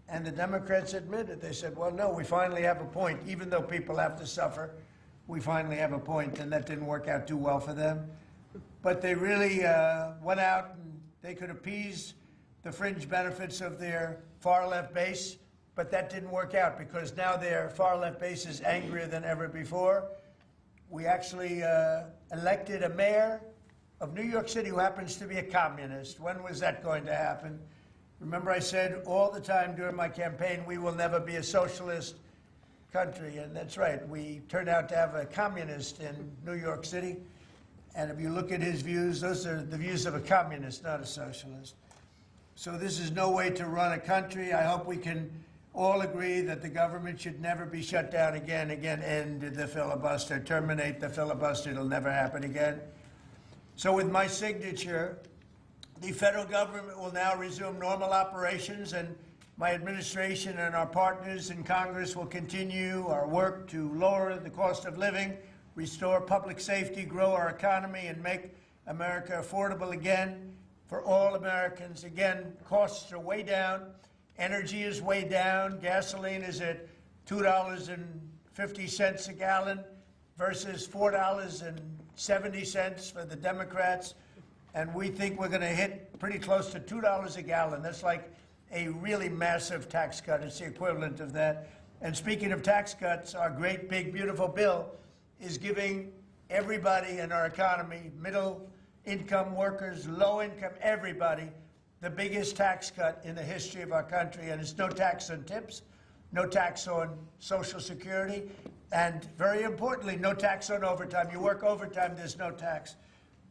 And the Democrats admitted, they said, well, no, we finally have a point. Even though people have to suffer, we finally have a point, and that didn't work out too well for them. But they really went out and they could appease the fringe benefits of their far-left base, but that didn't work out because now their far-left base is angrier than ever before. We actually elected a mayor of New York City who happens to be a communist. When was that going to happen? Remember, I said all the time during my campaign, we will never be a socialist country, and that's right. We turned out to have a communist in New York City, and if you look at his views, those are the views of a communist, not a socialist. So this is no way to run a country. I hope we can all agree that the government should never be shut down again, end the filibuster, terminate the filibuster. It'll never happen again. So with my signature, the federal government will now resume normal operations, and my administration and our partners in Congress will continue our work to lower the cost of living, restore public safety, grow our economy, and make America affordable again for all Americans. Again, costs are way down. Energy is way down. Gasoline is at $2.50 a gallon versus $4.70 for the Democrats. And we think we're going to hit pretty close to $2 a gallon. That's like a really massive tax cut. It's the equivalent of that. And speaking of tax cuts, our great, big, beautiful bill is giving everybody in our economy, middle-income workers, low-income, everybody, the biggest tax cut in the history of our country. And it's no tax on tips, no tax on Social Security, and very importantly, no tax on overtime. You work overtime, there's no tax.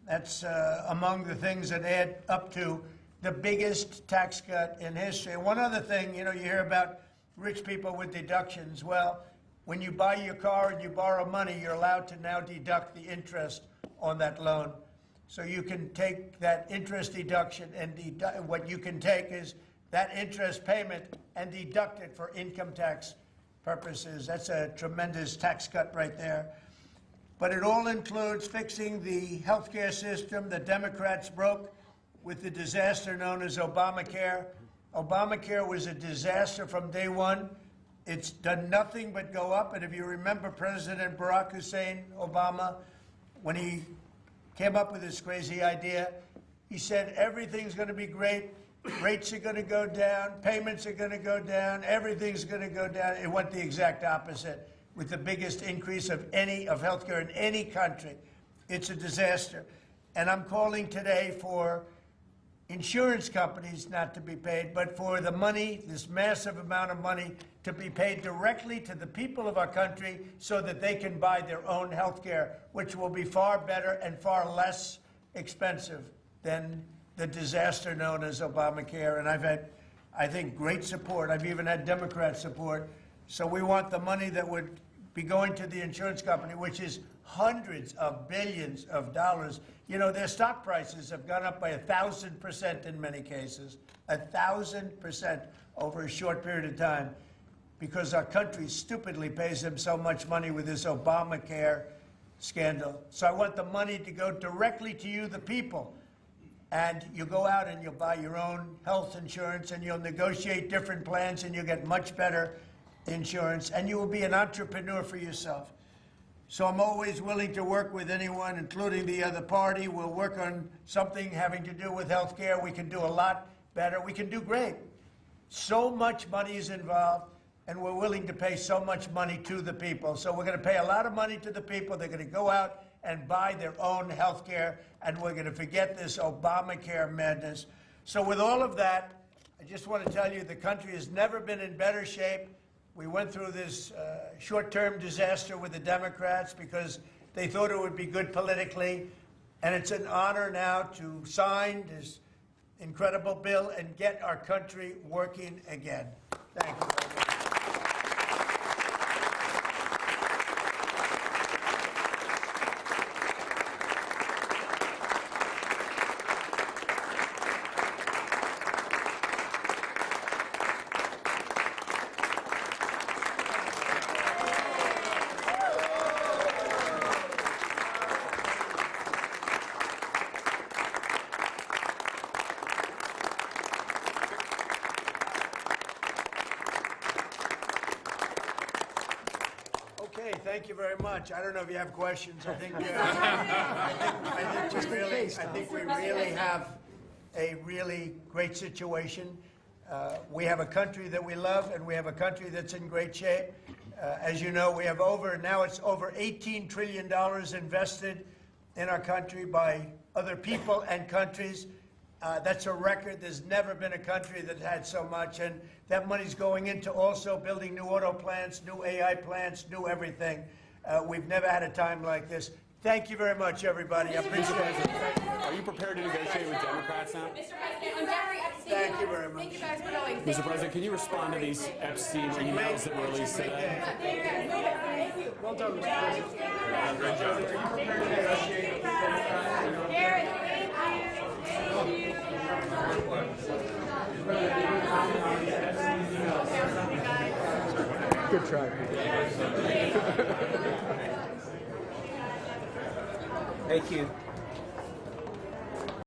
That's among the things that add up to the biggest tax cut in history. And one other thing, you hear about rich people with deductions. Well, when you buy your car and you borrow money, you're allowed to now deduct the interest on that loan. So you can take that interest deduction, and what you can take is that interest payment and deduct it for income tax purposes. That's a tremendous tax cut right there. But it all includes fixing the health care system that Democrats broke with the disaster known as Obamacare. Obamacare was a disaster from day one. It's done nothing but go up. And if you remember President Barack Hussein Obama, when he came up with this crazy idea, he said everything's going to be great. Rates are going to go down. Payments are going to go down. Everything's going to go down. It went the exact opposite, with the biggest increase of healthcare in any country. It's a disaster. And I'm calling today for insurance companies not to be paid, but for the money, this massive amount of money, to be paid directly to the people of our country so that they can buy their own health care, which will be far better and far less expensive than the disaster known as Obamacare. And I've had, I think, great support. I've even had Democrat support. So we want the money that would be going to the insurance company, which is hundreds of billions of dollars. Their stock prices have gone up by 1,000% in many cases, 1,000% over a short period of time, because our country stupidly pays them so much money with this Obamacare scandal. So I want the money to go directly to you, the people. And you go out and you'll buy your own health insurance, and you'll negotiate different plans, and you'll get much better insurance, and you will be an entrepreneur for yourself. So I'm always willing to work with anyone, including the other party. We'll work on something having to do with health care. We can do a lot better. We can do great. So much money is involved, and we're willing to pay so much money to the people. So we're going to pay a lot of money to the people. They're going to go out and buy their own health care, and we're going to forget this Obamacare madness. So with all of that, I just want to tell you the country has never been in better shape. We went through this short-term disaster with the Democrats because they thought it would be good politically. And it's an honor now to sign this incredible bill and get our country working again. Thank you very much. thank you very much. I don't know if you have questions. I think we really have a really great situation. We have a country that we love, and we have a country that's in great shape. As you know, we have now it's over $18 trillion invested in our country by other people and countries. That's a record. There's never been a country that had so much, and that money's going into also building new auto plants, new AI plants, new everything. We've never had a time like this. Thank you very much, everybody. I appreciate it. Are you prepared to negotiate with Democrats now? Mr. President, I'm Jeffrey Epstein. Thank you very much. Thank you guys for knowing. Mr. President, can you respond to these Epstein emails that were released today? Well done, Mr. President. Great job. Are you prepared to negotiate with Democrats? Good try. Thank you.